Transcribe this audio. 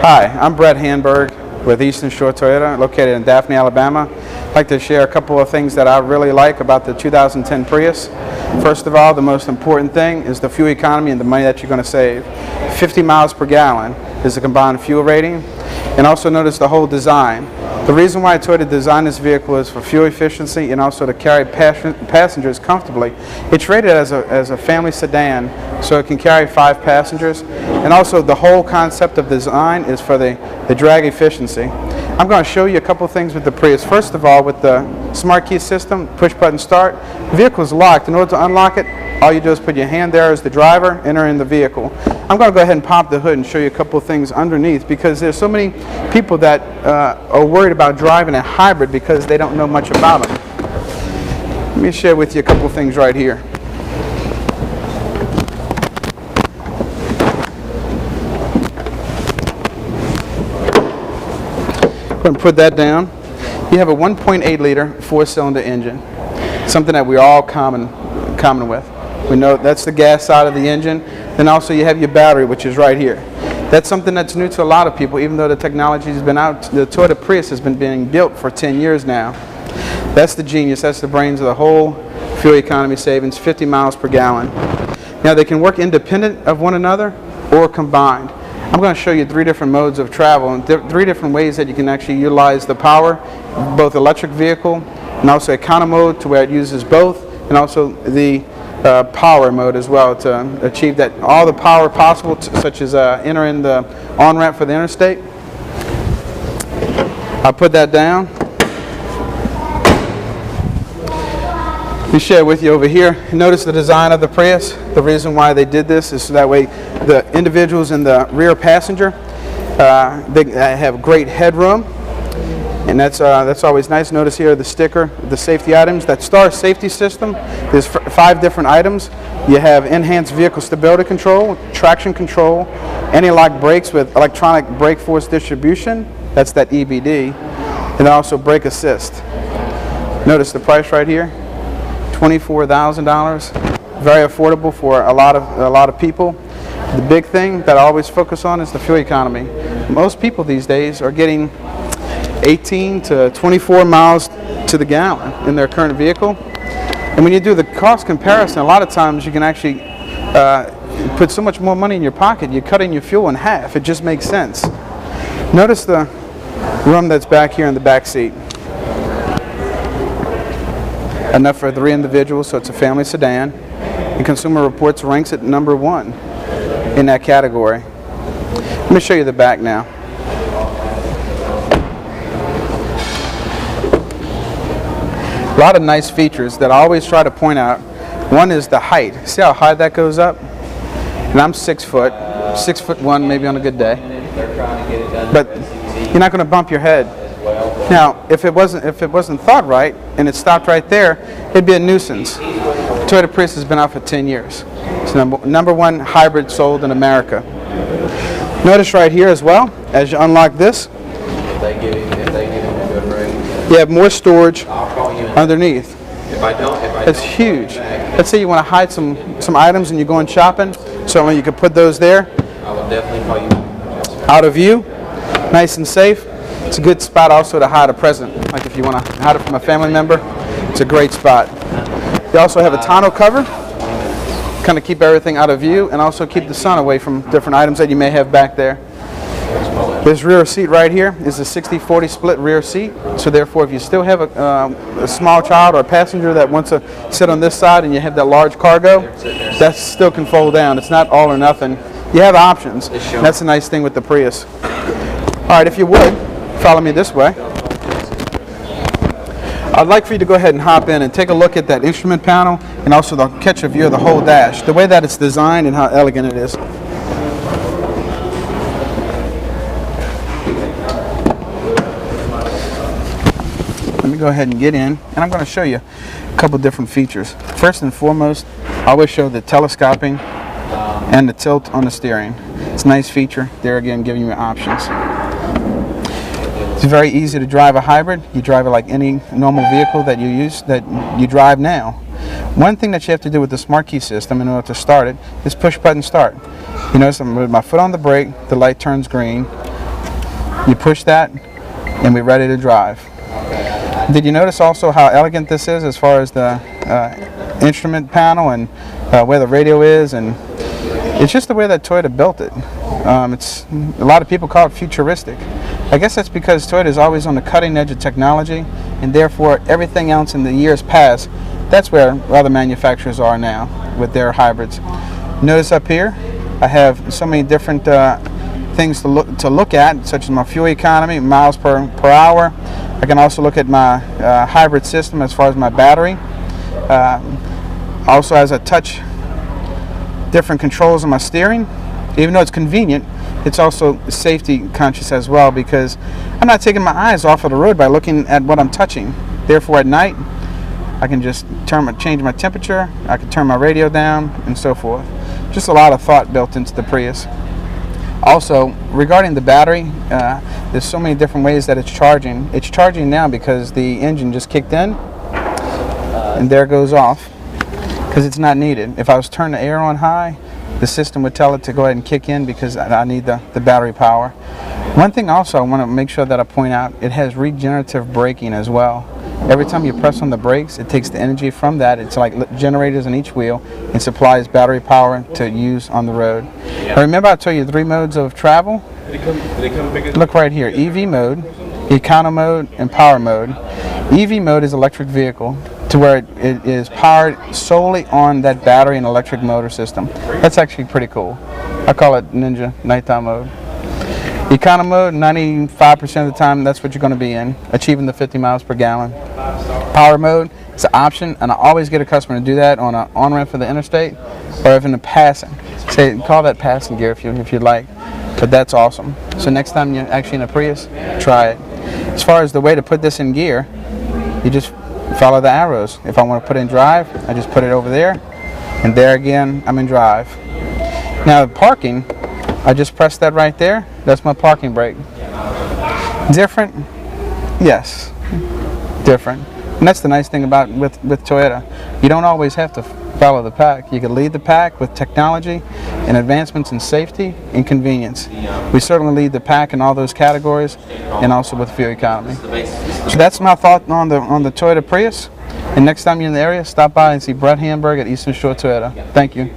Hi, I'm Brett Hanberg with Eastern Shore Toyota, located in Daphne, Alabama. I'd like to share a couple of things that I really like about the 2010 Prius. First of all, the most important thing is the fuel economy and the money that you're going to save. 50 miles per gallon is the combined fuel rating. And also notice the whole design. The reason why Toyota designed this vehicle is for fuel efficiency and also to carry passengers comfortably. It's rated as a family sedan, so it can carry 5 passengers. And also the whole concept of design is for the drag efficiency. I'm going to show you a couple things with the Prius. First of all, with the smart key system, push button start, the vehicle is locked. In order to unlock it, all you do is put your hand there as the driver, enter in the vehicle. I'm going to go ahead and pop the hood and show you a couple of things underneath, because there's so many people that are worried about driving a hybrid because they don't know much about them. Let me share with you a couple of things right here. Go ahead and put that down. You have a 1.8 liter 4-cylinder engine, something that we're all common with. We know that's the gas side of the engine. Then also you have your battery, which is right here. That's something that's new to a lot of people, even though the technology has been out. The Toyota Prius has been being built for 10 years now. That's the genius, that's the brains of the whole fuel economy savings, 50 miles per gallon. Now they can work independent of one another or combined. I'm going to show you 3 different modes of travel and 3 different ways that you can actually utilize the power, both electric vehicle and also econo mode, to where it uses both, and also the power mode as well, to achieve that all the power possible, such as entering the on-ramp for the interstate. I'll put that down. We share with you over here. Notice the design of the Prius. The reason why they did this is so that way the individuals in the rear passenger, they have great headroom, and that's always nice. Notice here the sticker, the safety items. That STAR safety system, there's 5 different items. You have enhanced vehicle stability control, traction control, anti-lock brakes with electronic brake force distribution, that's that EBD, and also brake assist. Notice the price right here, $24,000. Very affordable for a lot of people. The big thing that I always focus on is the fuel economy. Most people these days are getting 18 to 24 miles to the gallon in their current vehicle. And when you do the cost comparison, a lot of times you can actually put so much more money in your pocket, you're cutting your fuel in half. It just makes sense. Notice the room that's back here in the back seat. Enough for 3 individuals, so it's a family sedan. And Consumer Reports ranks it #1 in that category. Let me show you the back now. A lot of nice features that I always try to point out. One is the height. See how high that goes up? And I'm 6 foot, 6'1" maybe on a good day. But you're not going to bump your head. Now, if it wasn't thought right and it stopped right there, it'd be a nuisance. Toyota Prius has been out for 10 years. It's #1 hybrid sold in America. Notice right here as well, as you unlock this, you have more storage underneath. It's huge. Let's say you want to hide some items and you're going shopping, so you can put those there. Out of view, nice and safe. It's a good spot also to hide a present. Like if you want to hide it from a family member, it's a great spot. You also have a tonneau cover, kind of keep everything out of view and also keep the sun away from different items that you may have back there. This rear seat right here is a 60-40 split rear seat, so therefore if you still have a small child or a passenger that wants to sit on this side and you have that large cargo, that still can fold down. It's not all or nothing. You have options. That's a nice thing with the Prius. All right, if you would, follow me this way. I'd like for you to go ahead and hop in and take a look at that instrument panel and also catch a view of the whole dash, the way that it's designed and how elegant it is. Let me go ahead and get in, and I'm going to show you a couple different features. First and foremost, I always show the telescoping and the tilt on the steering. It's a nice feature. There again, giving you options. It's very easy to drive a hybrid. You drive it like any normal vehicle that you drive now. One thing that you have to do with the smart key system in order to start it is push button start. You notice I'm with my foot on the brake, the light turns green. You push that, and we're ready to drive. Did you notice also how elegant this is as far as the instrument panel and where the radio is? And it's just the way that Toyota built it. It's a lot of people call it futuristic. I guess that's because Toyota is always on the cutting edge of technology, and therefore everything else in the years past, that's where other manufacturers are now with their hybrids. Notice up here, I have so many different things to look at, such as my fuel economy, miles per hour. I can also look at my hybrid system as far as my battery. Also, as I touch different controls on my steering, even though it's convenient, it's also safety conscious as well, because I'm not taking my eyes off of the road by looking at what I'm touching. Therefore, at night, I can just change my temperature, I can turn my radio down, and so forth. Just a lot of thought built into the Prius. Also, regarding the battery, there's so many different ways that it's charging. It's charging now because the engine just kicked in, and there it goes off, because it's not needed. If I was turning the air on high, the system would tell it to go ahead and kick in because I need the battery power. One thing also I want to make sure that I point out, it has regenerative braking as well. Every time you press on the brakes, it takes the energy from that. It's like generators in each wheel and supplies battery power to use on the road. Now remember I told you 3 modes of travel? Look right here, EV mode, Econo mode, and Power mode. EV mode is electric vehicle, to where it is powered solely on that battery and electric motor system. That's actually pretty cool. I call it Ninja nighttime mode. Econo mode, 95% of the time, that's what you're going to be in, achieving the 50 miles per gallon. Power mode, it's an option, and I always get a customer to do that on an on-ramp for the interstate, or if in the passing. Say, call that passing gear if you'd like, but that's awesome. So next time you're actually in a Prius, try it. As far as the way to put this in gear, you just follow the arrows. If I want to put in drive, I just put it over there, and there again, I'm in drive. Now parking, I just press that right there. That's my parking brake. Different? Yes, different. And that's the nice thing about with Toyota. You don't always have to follow the pack. You can lead the pack with technology and advancements in safety and convenience. We certainly lead the pack in all those categories, and also with fuel economy. So that's my thought on the Toyota Prius. And next time you're in the area, stop by and see Brett Hanberg at Eastern Shore Toyota. Thank you.